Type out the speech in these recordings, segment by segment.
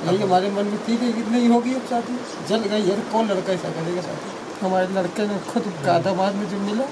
यही हमारे मन में थी कि नहीं होगी अब शादी, जल गई है, कौन लड़का ऐसा करेगा शादी। हमारे लड़के ने खुद कहा था बाद में जो मिला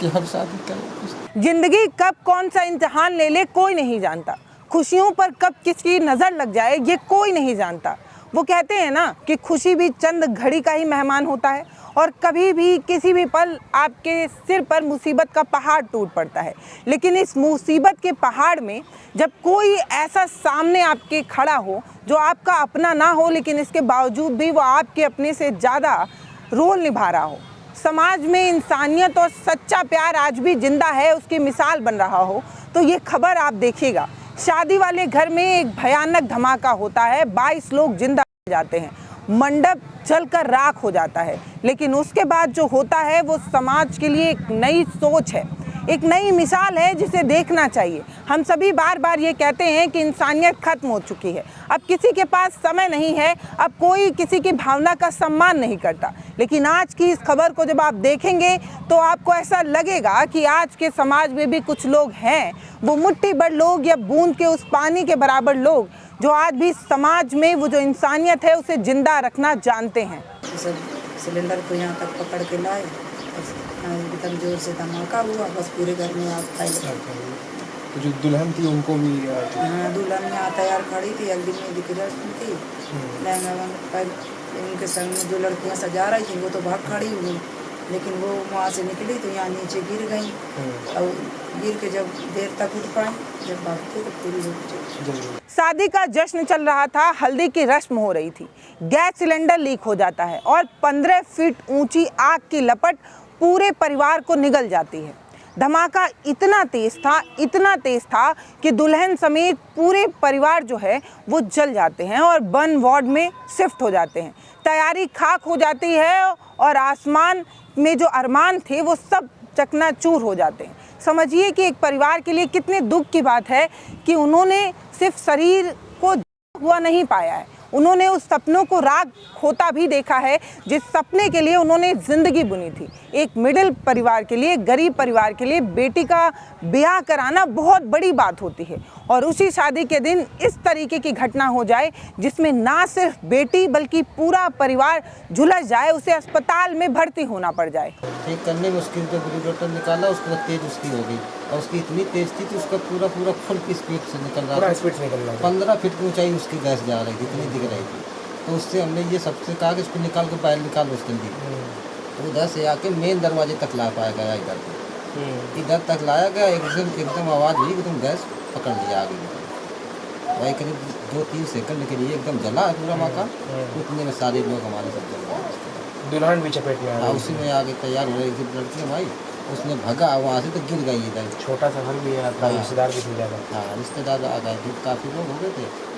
कि हम शादी करें। जिंदगी कब कौन सा इम्तिहान ले ले कोई नहीं जानता, खुशियों पर कब किसकी नज़र लग जाए ये कोई नहीं जानता। वो कहते हैं ना कि खुशी भी चंद घड़ी का ही मेहमान होता है और कभी भी किसी भी पल आपके सिर पर मुसीबत का पहाड़ टूट पड़ता है। लेकिन इस मुसीबत के पहाड़ में जब कोई ऐसा सामने आपके खड़ा हो जो आपका अपना ना हो, लेकिन इसके बावजूद भी वो आपके अपने से ज़्यादा रोल निभा रहा हो, समाज में इंसानियत और सच्चा प्यार आज भी जिंदा है, उसकी मिसाल बन रहा हो, तो ये खबर आप देखिएगा। शादी वाले घर में एक भयानक धमाका होता है, 22 लोग जिंदा जाते हैं, मंडप जलकर राख हो जाता है। लेकिन उसके बाद जो होता है वो समाज के लिए एक नई सोच है, एक नई मिसाल है जिसे देखना चाहिए। हम सभी बार बार ये कहते हैं कि इंसानियत खत्म हो चुकी है, अब किसी के पास समय नहीं है, अब कोई किसी की भावना का सम्मान नहीं करता। लेकिन आज की इस खबर को जब आप देखेंगे तो आपको ऐसा लगेगा कि आज के समाज में भी कुछ लोग हैं, वो मुट्ठी भर लोग या बूंद के उस पानी के बराबर लोग, जो आज भी समाज में वो जो इंसानियत है उसे जिंदा रखना जानते हैं। सिलेंडर को यहाँ तक पकड़ के लाए, एकदम जोर से धमाका हुआ, बस पूरे घर में आग फैल। तो जो दुल्हन थी उनको भी हाँ, दुल्हन यहाँ तैयार खड़ी थी, हल्दी मेहंदी की रस्म थी, लहंगा उनके संग में जो लड़कियाँ सजा रही थी वो तो भाग खड़ी हुई, लेकिन वो वहाँ से निकली तो यहाँ नीचे गिर गई और गिर के जब देर तक उठ पाई, जब भागते तो पूरी हो। शादी का जश्न चल रहा था, हल्दी की रस्म हो रही थी, गैस सिलेंडर लीक हो जाता है और 15 फीट ऊंची आग की लपट पूरे परिवार को निगल जाती है। धमाका इतना तेज था कि दुल्हन समेत पूरे परिवार जो है वो जल जाते हैं और बर्न वार्ड में शिफ्ट हो जाते हैं। तैयारी खाक हो जाती है और आसमान में जो अरमान थे वो सब चकनाचूर हो जाते हैं। समझिए कि एक परिवार के लिए कितने दुख की बात है कि उन्होंने सिर्फ शरीर को हुआ नहीं पाया है, उन्होंने उस सपनों को राग खोता भी देखा है जिस सपने के लिए उन्होंने ज़िंदगी बुनी थी। एक मिडिल परिवार के लिए, गरीब परिवार के लिए बेटी का ब्याह कराना बहुत बड़ी बात होती है और उसी शादी के दिन इस तरीके की घटना हो जाए जिसमें ना सिर्फ बेटी बल्कि पूरा परिवार झुलस जाए, उसे अस्पताल में भर्ती होना पड़ जाए। ठीक करने में उसकी जब रेगुलेटर निकाला उसके बाद तेज उसकी हो गई और उसकी इतनी तेज थी कि उसका पूरा फुल की स्पीड से निकल रहा था, 15 फीट की ऊंचाई उसकी गैस जा रही थी, इतनी दिख रही थी। तो उससे हमने ये सबसे कहा कि उसको निकाल के बाहर निकालो उसके लिए। तो उधर से आके मेन दरवाजे तक ला पाया गया, इधर तक लाया गया, एकदम आवाज़ हुई कि तुम गैस पकड़ लिया आगे। वही करीब 2-3 सेकंड के लिए एकदम जला है पूरा मकान, उतने में सारे लोग हमारे सब जल गए। दुल्हन भी चपेट में आ गई, उसी में आगे तैयार हो रही थी लड़की हमारी, उसने भगा वहाँ से तो गिर गई इधर। छोटा सा घर भी है, रिश्तेदार भी थे, हाँ रिश्तेदार आ गए थे, काफ़ी लोग हो गए थे।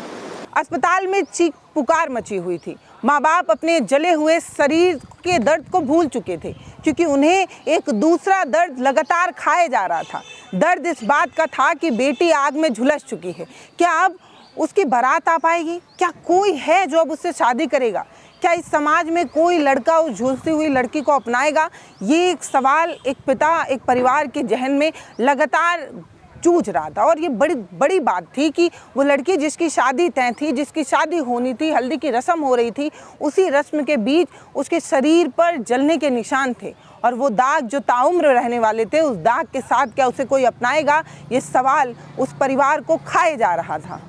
अस्पताल में चीख पुकार मची हुई थी। माँ बाप अपने जले हुए शरीर के दर्द को भूल चुके थे क्योंकि उन्हें एक दूसरा दर्द लगातार खाए जा रहा था। दर्द इस बात का था कि बेटी आग में झुलस चुकी है, क्या अब उसकी बारात आ पाएगी? क्या कोई है जो अब उससे शादी करेगा? क्या इस समाज में कोई लड़का उस झुलसी हुई लड़की को अपनाएगा? ये एक सवाल एक पिता, एक परिवार के जहन में लगातार जूझ रहा था और ये बड़ी बात थी कि वो लड़की जिसकी शादी तय थी, जिसकी शादी होनी थी, हल्दी की रस्म हो रही थी, उसी रस्म के बीच उसके शरीर पर जलने के निशान थे और वो दाग जो ताउम्र रहने वाले थे, उस दाग के साथ क्या उसे कोई अपनाएगा? ये सवाल उस परिवार को खाए जा रहा था।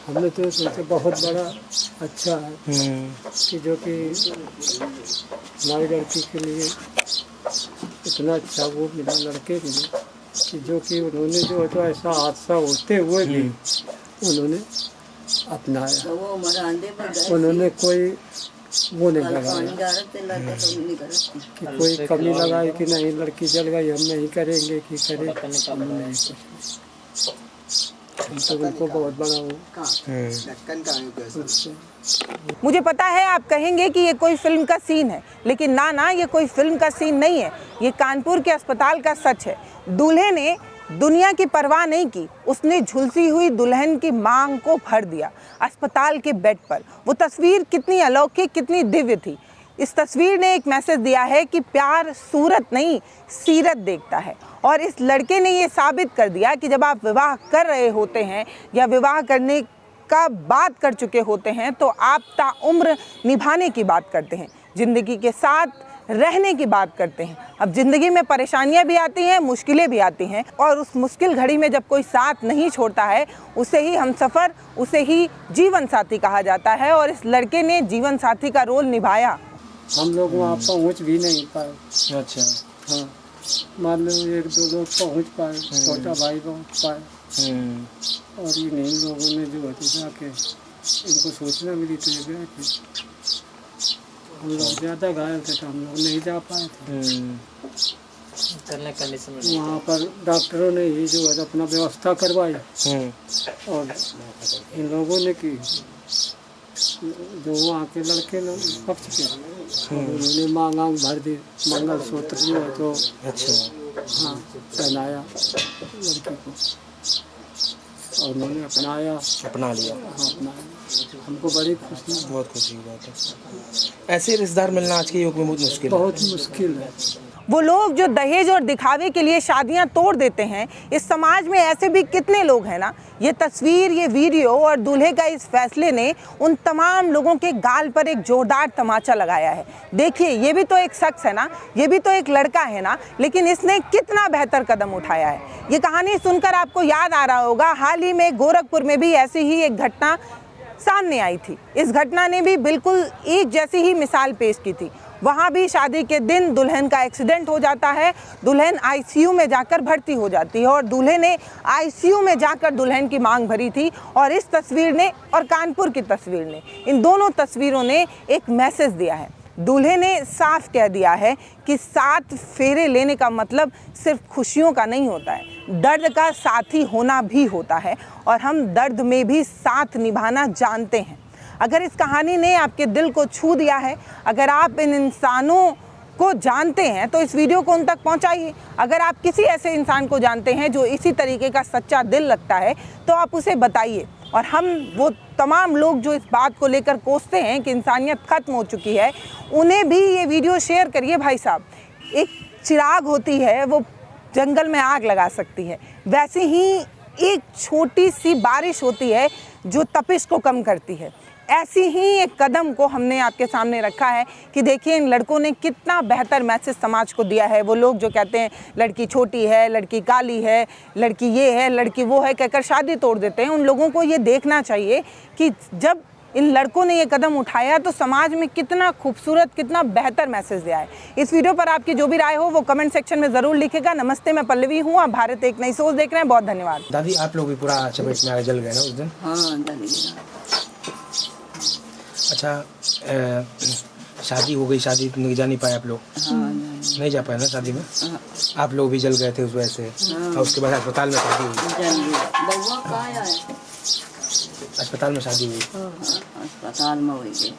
हमने तो सोचा बहुत बड़ा अच्छा है कि जो कि हमारी लड़की के लिए इतना अच्छा वो मिला, लड़के के लिए कि जो कि उन्होंने जो तो ऐसा हादसा होते हुए भी उन्होंने अपनाया, उन्होंने कोई वो नहीं लगाया कि कोई कमी लगाई कि नहीं लड़की जल गई हम नहीं करेंगे कि करें, नहीं तो उनको बहुत बड़ा हो। मुझे पता है आप कहेंगे कि ये कोई फिल्म का सीन है, लेकिन ना ये कोई फिल्म का सीन नहीं है, ये कानपुर के अस्पताल का सच है। दूल्हे ने दुनिया की परवाह नहीं की, उसने झुलसी हुई दुल्हन की मांग को भर दिया अस्पताल के बेड पर। वो तस्वीर कितनी अलौकिक, कितनी दिव्य थी। इस तस्वीर ने एक मैसेज दिया है कि प्यार सूरत नहीं सीरत देखता है और इस लड़के ने ये साबित कर दिया कि जब आप विवाह कर रहे होते हैं या विवाह करने का बात कर चुके होते हैं तो आप ताउम्र निभाने की बात करते हैं, ज़िंदगी के साथ रहने की बात करते हैं। अब ज़िंदगी में परेशानियां भी आती हैं, मुश्किलें भी आती हैं, और उस मुश्किल घड़ी में जब कोई साथ नहीं छोड़ता है उसे ही हमसफ़र, उसे ही जीवन साथी कहा जाता है। और इस लड़के ने जीवन साथी का रोल निभाया। हम लोग वहाँ पहुँच भी नहीं पाए। अच्छा। हाँ, मान लो 1-2 लोग पहुँच पाए, छोटा भाई पहुँच पाए, और इन्हीं लोगों ने जो है तो जाके इनको सूचना मिली तो ये गए थे। हम लोग ज़्यादा घायल थे तो हम लोग नहीं जा पाए थे। वहाँ पर डॉक्टरों ने ही जो है अपना व्यवस्था करवाई, और इन लोगों ने की जो वहाँ के लड़के लोग पक्ष के, उन्होंने मांग भर दी, मंगलसूत्र जो है तो अच्छा हाँ पहनाया लड़की को, और उन्होंने अपना लिया। हाँ, अपनाया। हमको बड़ी खुशी, बहुत खुशी की बात है। ऐसे रिश्तेदार मिलना आज के युग में बहुत मुश्किल है। बहुत मुश्किल है। वो लोग जो दहेज और दिखावे के लिए शादियां तोड़ देते हैं, इस समाज में ऐसे भी कितने लोग हैं ना। ये तस्वीर, ये वीडियो और दूल्हे का इस फैसले ने उन तमाम लोगों के गाल पर एक जोरदार तमाचा लगाया है। देखिए, ये भी तो एक शख्स है ना, ये भी तो एक लड़का है ना, लेकिन इसने कितना बेहतर कदम उठाया है। ये कहानी सुनकर आपको याद आ रहा होगा, हाल ही में गोरखपुर में भी ऐसी ही एक घटना सामने आई थी। इस घटना ने भी बिल्कुल एक जैसी ही मिसाल पेश की थी। वहाँ भी शादी के दिन दुल्हन का एक्सीडेंट हो जाता है, दुल्हन आईसीयू में जाकर भर्ती हो जाती है, और दूल्हे ने आईसीयू में जाकर दुल्हन की मांग भरी थी। और इस तस्वीर ने और कानपुर की तस्वीर ने, इन दोनों तस्वीरों ने एक मैसेज दिया है। दूल्हे ने साफ कह दिया है कि 7 फेरे लेने का मतलब सिर्फ खुशियों का नहीं होता है, दर्द का साथी होना भी होता है, और हम दर्द में भी साथ निभाना जानते हैं। अगर इस कहानी ने आपके दिल को छू दिया है, अगर आप इन इंसानों को जानते हैं तो इस वीडियो को उन तक पहुंचाइए। अगर आप किसी ऐसे इंसान को जानते हैं जो इसी तरीके का सच्चा दिल रखता है तो आप उसे बताइए। और हम वो तमाम लोग जो इस बात को लेकर कोसते हैं कि इंसानियत ख़त्म हो चुकी है, उन्हें भी ये वीडियो शेयर करिए। भाई साहब, एक चिराग होती है वो जंगल में आग लगा सकती है, वैसे ही एक छोटी सी बारिश होती है जो तपिश को कम करती है। ऐसी ही एक कदम को हमने आपके सामने रखा है कि देखिए इन लड़कों ने कितना बेहतर मैसेज समाज को दिया है। वो लोग जो कहते हैं लड़की छोटी है, लड़की काली है, लड़की ये है, लड़की वो है, कहकर शादी तोड़ देते हैं, उन लोगों को ये देखना चाहिए कि जब इन लड़कों ने ये कदम उठाया तो समाज में कितना खूबसूरत, कितना बेहतर मैसेज दिया है। इस वीडियो पर आपकी जो भी राय हो वो कमेंट सेक्शन में ज़रूर लिखेगा। नमस्ते, मैं पल्लवी हूँ, आप भारत एक नई सोच देख रहे हैं। बहुत धन्यवाद। दादी, आप लोग भी पूरा चपेट में आगे जल गए ना उस दिन? हाँ, जल गया। अच्छा, शादी हो गई, शादी नहीं जा नहीं पाए आप लोग? हाँ, नहीं जा पाए ना शादी में? आप लोग भी जल गए थे उस वजह से, और उसके बाद अस्पताल में शादी हुई? जल गया। बउआ कहाँ है? अस्पताल में शादी हुई? अस्पताल में हुई।